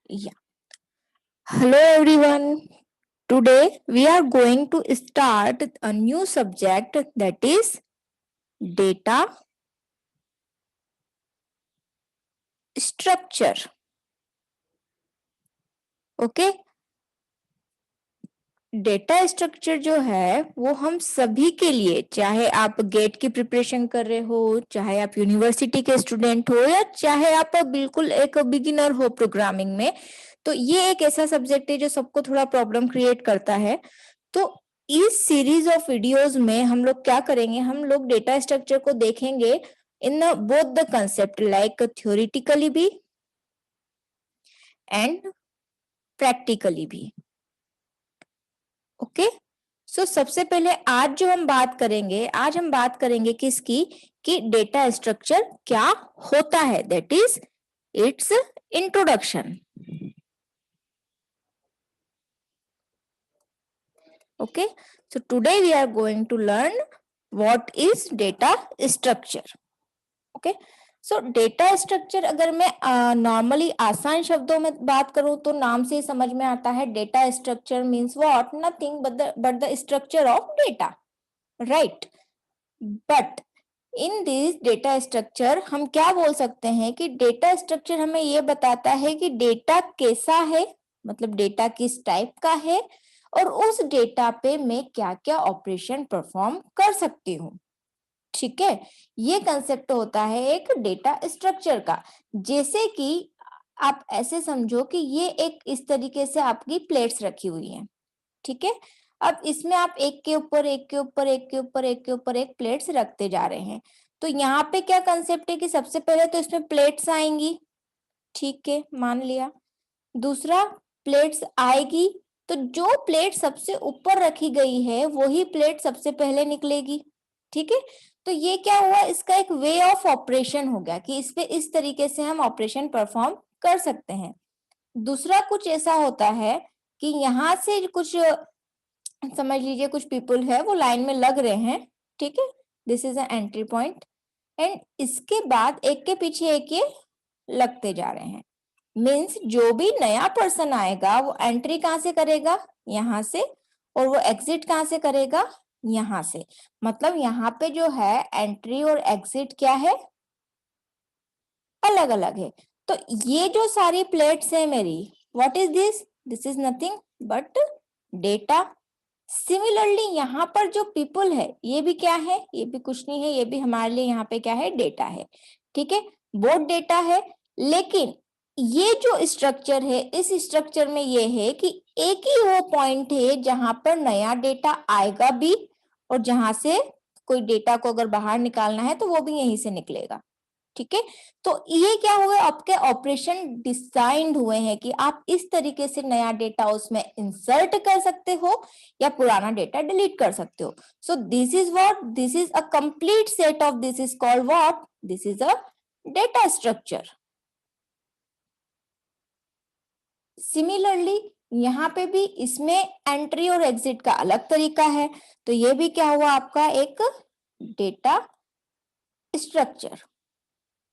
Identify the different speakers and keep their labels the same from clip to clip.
Speaker 1: Yeah. Hello everyone. Today we are going to start a new subject, that is data structure. Okay, data structure जो है वो हम सभी के लिए, चाहे आप गेट की प्रिपरेशन कर रहे हो, चाहे आप यूनिवर्सिटी के स्टूडेंट हो, या चाहे आप बिल्कुल एक बिगिनर हो प्रोग्रामिंग में, तो ये एक ऐसा सब्जेक्ट है जो सबको थोड़ा प्रॉब्लम क्रिएट करता है। तो इस सीरीज ऑफ वीडियोस में हम लोग क्या करेंगे, हम लोग डेटा स्ट्रक्चर को देखेंगे in both the concept, like theoretically भी एंड प्रैक्टिकली भी। ओके, सो सबसे पहले आज जो हम बात करेंगे, आज हम बात करेंगे किसकी, कि डेटा स्ट्रक्चर क्या होता है, that is it's introduction. Okay, so today we are going to learn what is data structure. Okay, so data structure अगर मैं नॉर्मली आसान शब्दों में बात करूं तो नाम से ही समझ में आता है, data structure means what, nothing but the structure of data, right? But in this data structure हम क्या बोल सकते हैं कि डेटा स्ट्रक्चर हमें ये बताता है कि डेटा कैसा है, मतलब डेटा किस टाइप का है, और उस डेटा पे मैं क्या क्या ऑपरेशन परफॉर्म कर सकती हूँ। ठीक है, ये कंसेप्ट होता है एक डेटा स्ट्रक्चर का। जैसे कि आप ऐसे समझो कि ये एक इस तरीके से आपकी प्लेट्स रखी हुई हैं, ठीक है। अब इसमें आप एक के ऊपर एक के ऊपर एक के ऊपर एक के ऊपर एक प्लेट्स रखते जा रहे हैं। तो यहाँ पे क्या कंसेप्ट है कि सबसे पहले तो इसमें प्लेट्स आएंगी, ठीक है, मान लिया। दूसरा, प्लेट्स आएगी तो जो प्लेट सबसे ऊपर रखी गई है वही प्लेट सबसे पहले निकलेगी, ठीक है। तो ये क्या हुआ, इसका एक वे ऑफ ऑपरेशन हो गया कि इस पे इस तरीके से हम ऑपरेशन परफॉर्म कर सकते हैं। दूसरा कुछ ऐसा होता है कि यहाँ से कुछ समझ लीजिए कुछ पीपल है वो लाइन में लग रहे हैं, ठीक है, this is a entry point, and इसके बाद एक के पीछे एक ये लगते जा रहे हैं। मीन्स जो भी नया पर्सन आएगा वो एंट्री कहाँ से करेगा, यहाँ से, और वो एग्जिट कहाँ से करेगा, यहाँ से। मतलब यहाँ पे जो है एंट्री और एग्जिट क्या है, अलग अलग है। तो ये जो सारी प्लेट्स है मेरी, what is this, this is nothing but data. Similarly यहाँ पर जो पीपल है ये भी क्या है, ये भी कुछ नहीं है, ये भी हमारे लिए यहाँ पे क्या है, डेटा है, ठीक है, बोथ डेटा है। लेकिन ये जो स्ट्रक्चर है, इस स्ट्रक्चर में ये है कि एक ही वो पॉइंट है जहां पर नया डेटा आएगा भी, और जहां से कोई डेटा को अगर बाहर निकालना है तो वो भी यहीं से निकलेगा, ठीक है। तो ये क्या हुआ, आपके ऑपरेशन डिजाइंड हुए हैं कि आप इस तरीके से नया डेटा उसमें इंसर्ट कर सकते हो या पुराना डेटा डिलीट कर सकते हो। So this is what, this is a complete set of, this is called what, this is a data structure. Similarly यहाँ पे भी इसमें एंट्री और एग्जिट का अलग तरीका है, तो ये भी क्या हुआ आपका एक डेटा स्ट्रक्चर,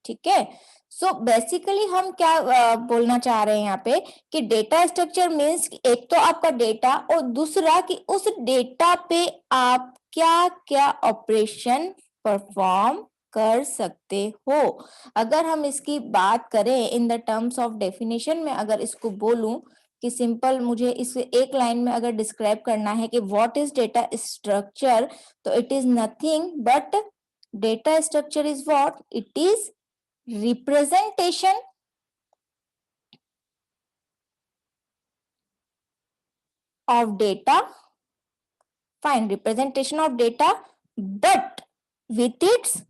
Speaker 1: ठीक है। सो बेसिकली हम क्या बोलना चाह रहे हैं यहाँ पे कि डेटा स्ट्रक्चर मीन्स एक तो आपका डेटा, और दूसरा कि उस डेटा पे आप क्या क्या ऑपरेशन परफॉर्म कर सकते हो। अगर हम इसकी बात करें in the terms of definition में, अगर इसको बोलूं कि सिंपल मुझे इस एक लाइन में अगर डिस्क्राइब करना है कि व्हाट इज डेटा स्ट्रक्चर, तो it is nothing but data structure is what, it is representation of data, fine, representation of data, but with its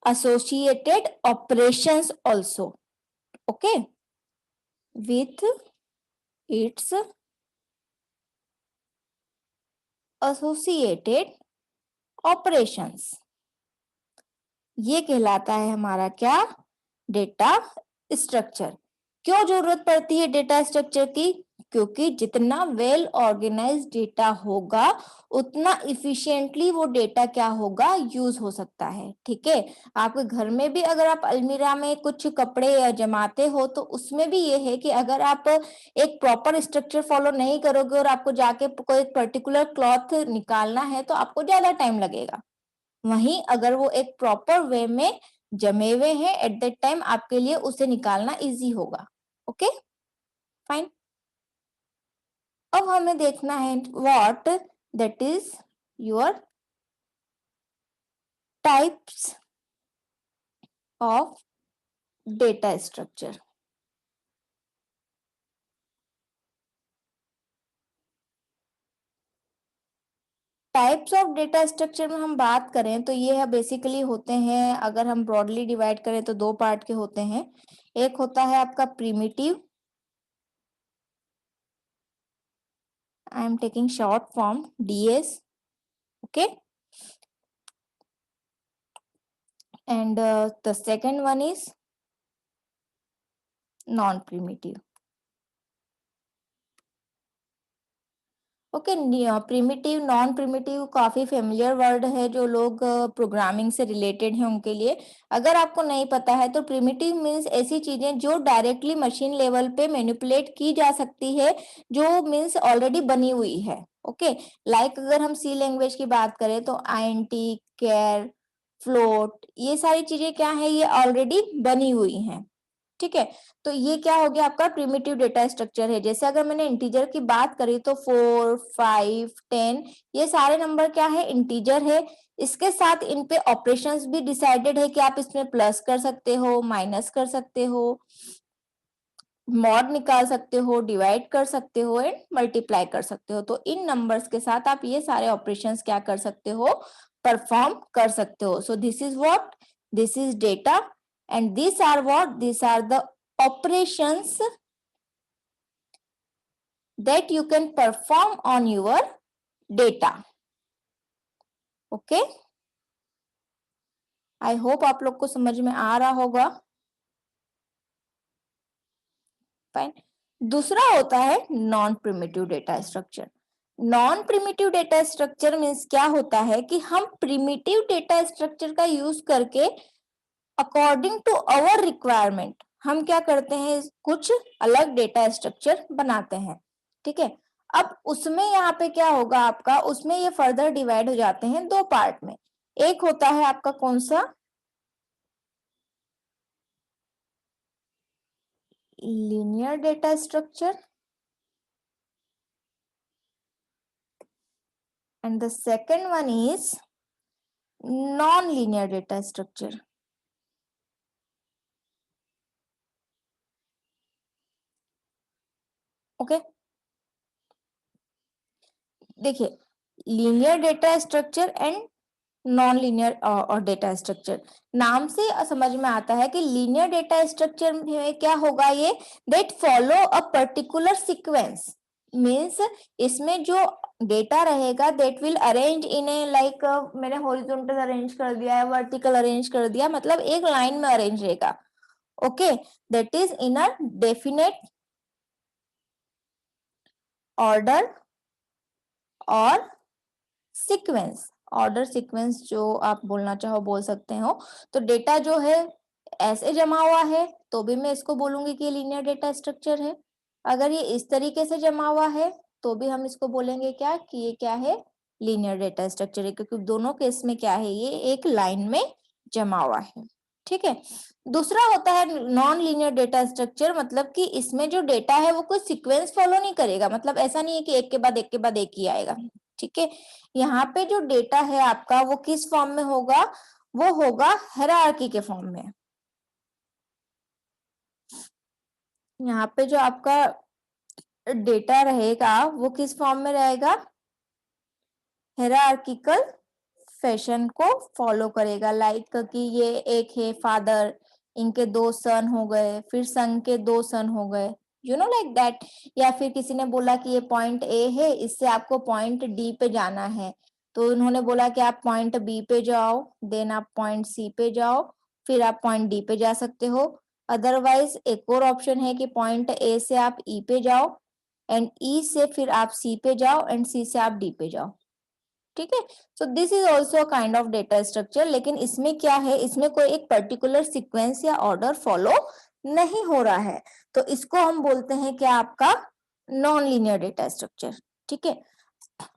Speaker 1: associated operations also, okay, with its associated operations, ये कहलाता है हमारा क्या, data structure. क्यों जरूरत पड़ती है डेटा स्ट्रक्चर की, क्योंकि जितना वेल ऑर्गेनाइज डेटा होगा उतना इफिशिएंटली वो डेटा क्या होगा, यूज हो सकता है। ठीक है, आपके घर में भी अगर आप अलमीरा में कुछ कपड़े जमाते हो तो उसमें भी ये है कि अगर आप एक प्रॉपर स्ट्रक्चर फॉलो नहीं करोगे और आपको जाके कोई पर्टिकुलर क्लॉथ निकालना है तो आपको ज्यादा टाइम लगेगा। वहीं अगर वो एक प्रॉपर वे में जमे हुए हैं एट दैट टाइम आपके लिए उसे निकालना इजी होगा। Okay fine. अब हमें देखना है what that is your types of data structure. Types of data structure में हम बात करें तो ये है बेसिकली होते हैं, अगर हम ब्रॉडली डिवाइड करें तो दो पार्ट के होते हैं। एक होता है आपका primitive, I am taking short form DS, okay, and the second one is non primitive. Okay, primitive non primitive काफी फेमिलियर वर्ड है जो लोग प्रोग्रामिंग से रिलेटेड हैं उनके लिए। अगर आपको नहीं पता है तो प्रिमिटिव मीन्स ऐसी चीजें जो डायरेक्टली मशीन लेवल पे मैनिपुलेट की जा सकती है, जो मीन्स ऑलरेडी बनी हुई है। ओके, लाइक अगर हम सी लैंग्वेज की बात करें तो आईएनटी, कैर, फ्लोट, ये सारी चीजें क्या है, ये ऑलरेडी बनी हुई हैं। ठीक है, तो ये क्या हो गया आपका प्रिमिटिव डेटा स्ट्रक्चर है। जैसे अगर मैंने इंटीजर की बात करी तो 4, 5, 10 ये सारे नंबर क्या है, इंटीजर है। इसके साथ इन पे ऑपरेशंस भी डिसाइडेड है कि आप इसमें प्लस कर सकते हो, माइनस कर सकते हो, मॉड निकाल सकते हो, डिवाइड कर सकते हो एंड मल्टीप्लाई कर सकते हो। तो इन नंबर्स के साथ आप ये सारे ऑपरेशंस क्या कर सकते हो, परफॉर्म कर सकते हो। So this is what, this is data and these are what, these are the operations that you can perform on your data. okay, I hope आप लोग को समझ में आ रहा होगा। फाइन। दूसरा होता है non primitive data structure. Non primitive data structure means क्या होता है कि हम प्रिमिटिव डेटा स्ट्रक्चर का यूज करके अकॉर्डिंग टू अवर रिक्वायरमेंट हम क्या करते हैं, कुछ अलग डेटा स्ट्रक्चर बनाते हैं। ठीक है, अब उसमें यहाँ पे क्या होगा आपका, उसमें ये फर्दर डिवाइड हो जाते हैं दो पार्ट में। एक होता है आपका कौन सा, linear data structure, and the second one is non linear data structure. Okay, देखिए linear data structure and non linear और डेटा स्ट्रक्चर, नाम से समझ में आता है कि लीनियर डेटा स्ट्रक्चर में क्या होगा, ये that follow a particular sequence, means इसमें जो डेटा रहेगा that will arrange in A like, मैंने हॉरिजॉन्टल अरेंज कर दिया है, वर्टिकल अरेंज कर दिया, मतलब एक लाइन में अरेंज रहेगा। Okay, that is in a definite order और सीक्वेंस। ऑर्डर सीक्वेंस जो आप बोलना चाहो बोल सकते हो। तो डेटा जो है ऐसे जमा हुआ है तो भी मैं इसको बोलूंगी कि लीनियर डेटा स्ट्रक्चर है। अगर ये इस तरीके से जमा हुआ है तो भी हम इसको बोलेंगे क्या, कि ये क्या है, लीनियर डेटा स्ट्रक्चर है, क्योंकि दोनों केस में क्या है, ये एक लाइन में जमा हुआ है। ठीक है, दूसरा होता है नॉन लीनियर डेटा स्ट्रक्चर, मतलब कि इसमें जो डेटा है वो कोई सीक्वेंस फॉलो नहीं करेगा, मतलब ऐसा नहीं है कि एक के बाद एक के बाद एक ही आएगा। ठीक है, यहाँ पे जो डेटा है आपका वो किस फॉर्म में होगा, वो होगा हायरार्की के फॉर्म में। यहाँ पे जो आपका डेटा रहेगा वो किस फॉर्म में रहेगा, हायरार्किकल फैशन को फॉलो करेगा। लाइक कि ये एक है फादर, इनके दो सन हो गए, फिर सन के दो सन हो गए, यू नो लाइक दैट। या फिर किसी ने बोला कि ये पॉइंट ए है, इससे आपको पॉइंट डी पे जाना है, तो उन्होंने बोला कि आप पॉइंट बी पे जाओ, देन आप पॉइंट सी पे जाओ, फिर आप पॉइंट डी पे जा सकते हो। अदरवाइज एक और ऑप्शन है कि पॉइंट ए से आप ई पे जाओ, एंड ई से फिर आप सी पे जाओ एंड सी से आप डी पे जाओ, ठीक है। So this is also kind of data structure, लेकिन इसमें क्या है, इसमें कोई एक पर्टिकुलर सीक्वेंस या ऑर्डर फॉलो नहीं हो रहा है, तो इसको हम बोलते हैं क्या, आपका नॉन लीनियर डेटा स्ट्रक्चर, ठीक है।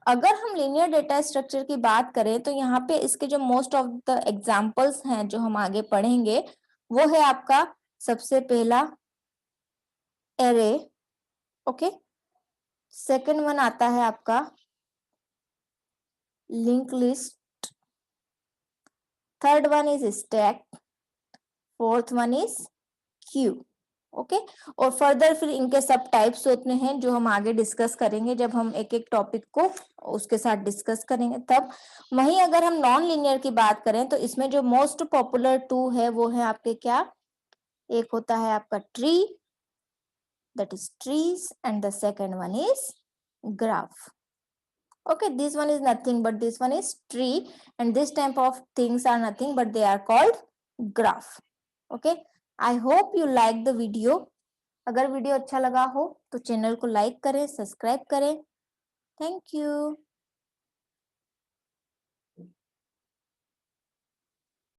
Speaker 1: अगर हम लीनियर डेटा स्ट्रक्चर की बात करें तो यहाँ पे इसके जो मोस्ट ऑफ द एग्जांपल्स हैं जो हम आगे पढ़ेंगे, वो है आपका सबसे पहला एरे, ओके। सेकंड वन आता है आपका link list, third one is stack, fourth one is Q, okay. और फर्दर फिर इनके सब टाइप्स होते हैं जो हम आगे डिस्कस करेंगे, जब हम एक एक टॉपिक को उसके साथ डिस्कस करेंगे तब। वहीं अगर हम नॉन लीनियर की बात करें तो इसमें जो मोस्ट पॉपुलर टू है वो है आपके क्या, एक होता है आपका tree, that is trees, and the second one is graph, okay. This one is nothing but this one is tree, and this type of things are nothing but they are called graph, okay. I hope you like the video. अगर video अच्छा लगा हो तो channel को like करें, subscribe करें। Thank you.